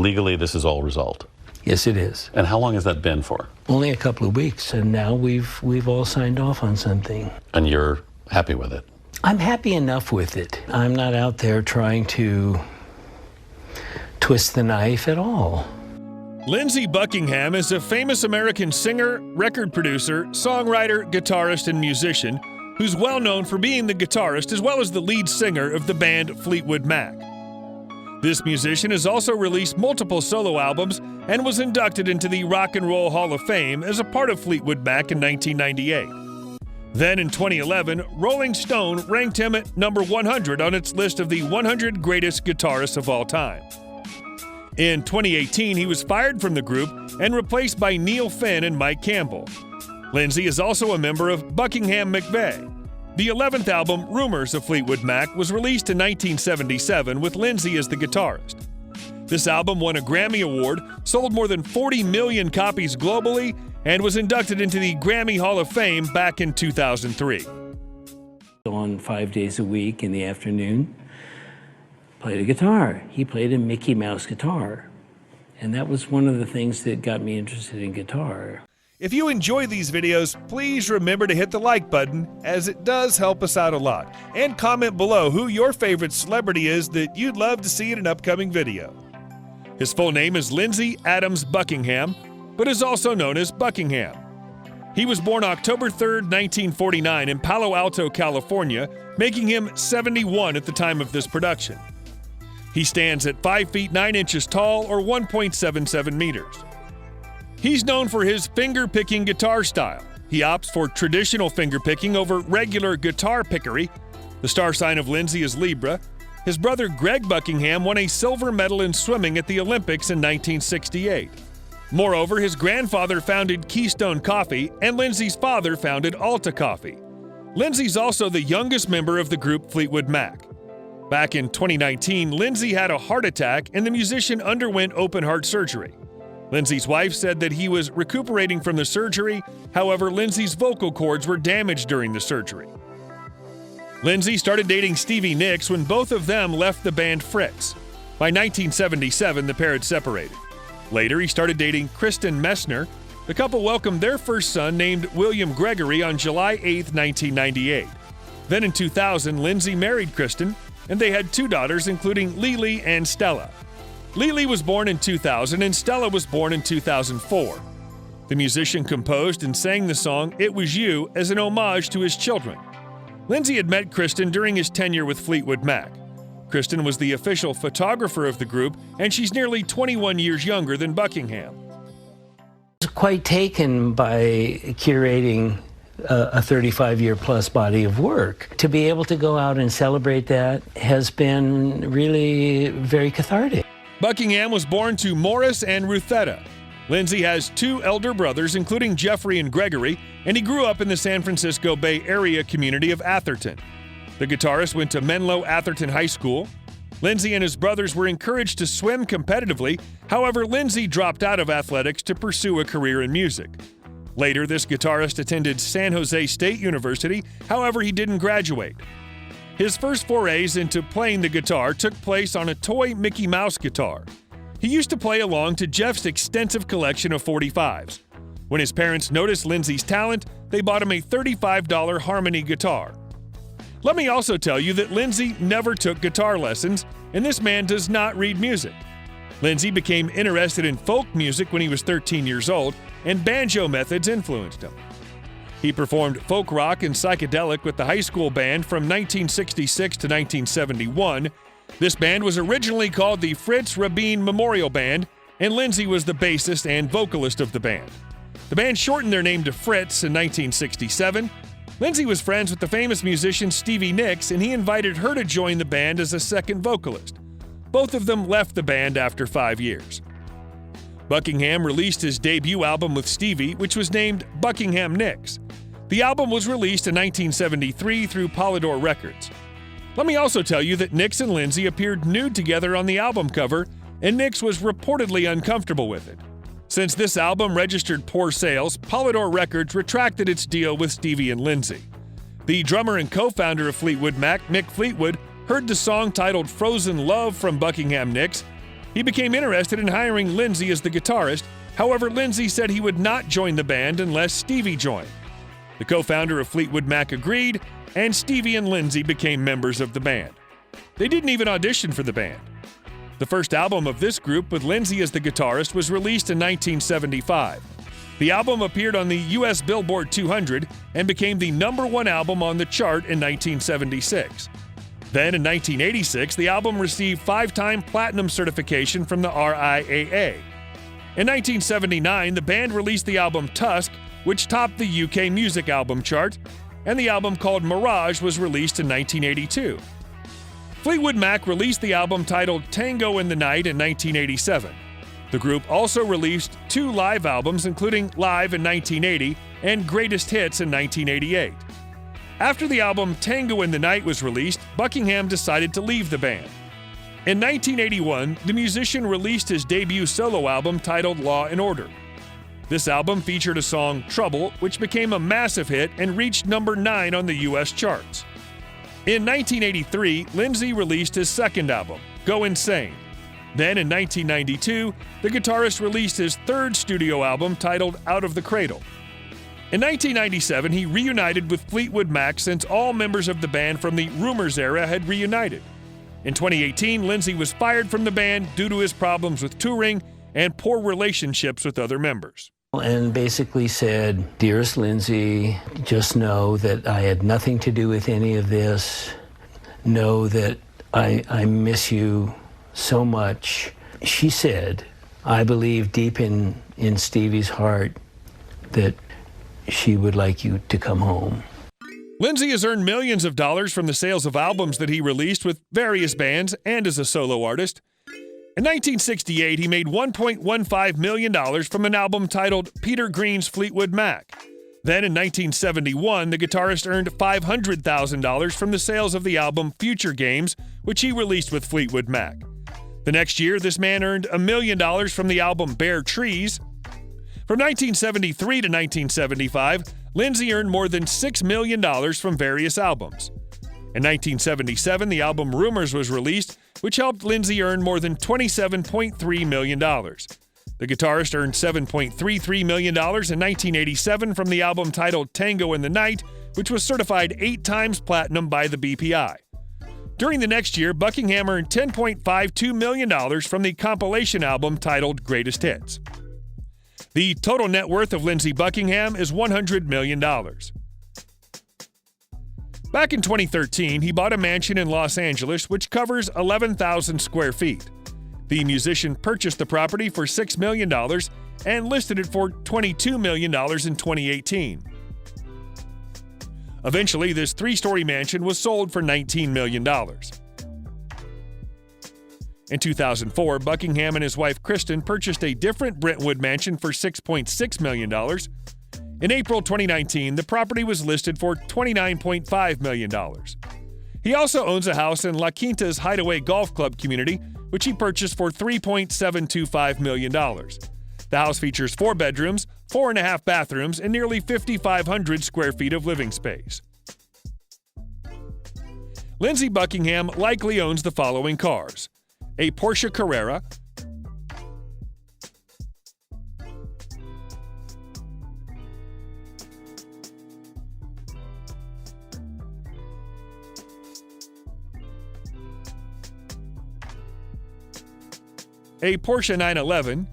legally this is all resolved? Yes, it is. And how long has that been for? Only a couple of weeks, and now we've all signed off on something. And you're happy with it? I'm happy enough with it. I'm not out there trying to twist the knife at all. Lindsey Buckingham is a famous American singer, record producer, songwriter, guitarist, and musician who's well known for being the guitarist as well as the lead singer of the band Fleetwood Mac. This musician has also released multiple solo albums and was inducted into the Rock and Roll Hall of Fame as a part of Fleetwood Mac in 1998. Then in 2011, Rolling Stone ranked him at number 100 on its list of the 100 greatest guitarists of all time. In 2018, he was fired from the group and replaced by Neil Finn and Mike Campbell. Lindsey is also a member of Buckingham McVeigh. The 11th album, Rumors of Fleetwood Mac, was released in 1977 with Lindsey as the guitarist. This album won a Grammy Award, sold more than 40 million copies globally, and was inducted into the Grammy Hall of Fame back in 2003. On 5 days a week in the afternoon, played a guitar. He played a Mickey Mouse guitar. And that was one of the things that got me interested in guitar. If you enjoy these videos, please remember to hit the like button, as it does help us out a lot. And comment below who your favorite celebrity is that you'd love to see in an upcoming video. His full name is Lindsey Adams Buckingham, but is also known as Buckingham. He was born October 3, 1949 in Palo Alto, California, making him 71 at the time of this production. He stands at 5 feet 9 inches tall, or 1.77 meters. He's known for his finger-picking guitar style. He opts for traditional finger-picking over regular guitar pickery. The star sign of Lindsey is Libra. His brother Greg Buckingham won a silver medal in swimming at the Olympics in 1968. Moreover, his grandfather founded Keystone Coffee, and Lindsey's father founded Alta Coffee. Lindsey's also the youngest member of the group Fleetwood Mac. Back in 2019, Lindsey had a heart attack, and the musician underwent open-heart surgery. Lindsey's wife said that he was recuperating from the surgery. However, Lindsey's vocal cords were damaged during the surgery. Lindsey started dating Stevie Nicks when both of them left the band Fritz. By 1977, the pair had separated. Later, he started dating Kristen Messner. The couple welcomed their first son, named William Gregory, on July 8, 1998. Then in 2000, Lindsey married Kristen, and they had 2 daughters, including Lily and Stella. Lily was born in 2000, and Stella was born in 2004. The musician composed and sang the song "It Was You" as an homage to his children. Lindsey had met Kristen during his tenure with Fleetwood Mac. Kristen was the official photographer of the group, and she's nearly 21 years younger than Buckingham. I was quite taken by curating a 35-year-plus body of work. To be able to go out and celebrate that has been really very cathartic. Buckingham was born to Morris and Ruthetta. Lindsey has 2 elder brothers, including Jeffrey and Gregory, and he grew up in the San Francisco Bay Area community of Atherton. The guitarist went to Menlo Atherton High School. Lindsey and his brothers were encouraged to swim competitively. However, Lindsey dropped out of athletics to pursue a career in music. Later, this guitarist attended San Jose State University. However, he didn't graduate. His first forays into playing the guitar took place on a toy Mickey Mouse guitar. He used to play along to Jeff's extensive collection of 45s. When his parents noticed Lindsey's talent, they bought him a $35 Harmony guitar. Let me also tell you that Lindsey never took guitar lessons, and this man does not read music. Lindsey became interested in folk music when he was 13 years old, and banjo methods influenced him. He performed folk rock and psychedelic with the high school band from 1966 to 1971. This band was originally called the Fritz Rabin Memorial Band, and Lindsey was the bassist and vocalist of the band. The band shortened their name to Fritz in 1967. Lindsey was friends with the famous musician Stevie Nicks, and he invited her to join the band as a second vocalist. Both of them left the band after 5 years. Buckingham released his debut album with Stevie, which was named Buckingham Nicks. The album was released in 1973 through Polydor Records. Let me also tell you that Nicks and Lindsey appeared nude together on the album cover, and Nicks was reportedly uncomfortable with it. Since this album registered poor sales, Polydor Records retracted its deal with Stevie and Lindsey. The drummer and co-founder of Fleetwood Mac, Mick Fleetwood, heard the song titled Frozen Love from Buckingham Nicks. He became interested in hiring Lindsey as the guitarist. However, Lindsey said he would not join the band unless Stevie joined. The co-founder of Fleetwood Mac agreed, and Stevie and Lindsey became members of the band. They didn't even audition for the band. The first album of this group with Lindsey as the guitarist was released in 1975. The album appeared on the U.S. Billboard 200 and became the #1 album on the chart in 1976. Then in 1986, the album received 5-time platinum certification from the RIAA. In 1979, the band released the album Tusk, which topped the UK music album chart, and the album called Mirage was released in 1982. Fleetwood Mac released the album titled Tango in the Night in 1987. The group also released 2 live albums, including Live in 1980 and Greatest Hits in 1988. After the album Tango in the Night was released, Buckingham decided to leave the band. In 1981, the musician released his debut solo album titled Law & Order. This album featured a song, Trouble, which became a massive hit and reached number 9 on the U.S. charts. In 1983, Lindsey released his second album, Go Insane. Then in 1992, the guitarist released his third studio album titled Out of the Cradle. In 1997, he reunited with Fleetwood Mac since all members of the band from the Rumors era had reunited. In 2018, Lindsey was fired from the band due to his problems with touring and poor relationships with other members. And basically said, "Dearest Lindsey, just know that I had nothing to do with any of this. Know that I miss you so much." She said, "I believe deep in Stevie's heart that she would like you to come home." Lindsey has earned millions of dollars from the sales of albums that he released with various bands and as a solo artist. In 1968, he made $1.15 million from an album titled Peter Green's Fleetwood Mac. Then in 1971, the guitarist earned $500,000 from the sales of the album Future Games, which he released with Fleetwood Mac. The next year, this man earned $1 million from the album Bare Trees. From 1973 to 1975, Lindsey earned more than $6 million from various albums. In 1977, the album Rumors was released, which helped Lindsey earn more than $27.3 million. The guitarist earned $7.33 million in 1987 from the album titled Tango in the Night, which was certified 8 times platinum by the BPI. During the next year, Buckingham earned $10.52 million from the compilation album titled Greatest Hits. The total net worth of Lindsey Buckingham is $100 million. Back in 2013, he bought a mansion in Los Angeles which covers 11,000 square feet. The musician purchased the property for $6 million and listed it for $22 million in 2018. Eventually, this 3-story mansion was sold for $19 million. In 2004, Buckingham and his wife Kristen purchased a different Brentwood mansion for $6.6 million. In April 2019, the property was listed for $29.5 million. He also owns a house in La Quinta's Hideaway Golf Club community, which he purchased for $3.725 million. The house features 4 bedrooms, 4.5 bathrooms, and nearly 5,500 square feet of living space. Lindsey Buckingham likely owns the following cars: a Porsche Carrera, a Porsche 911,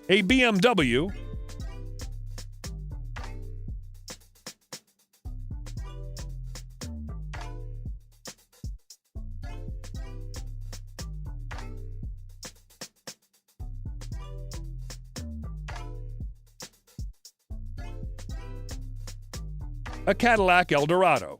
a BMW, a Cadillac Eldorado,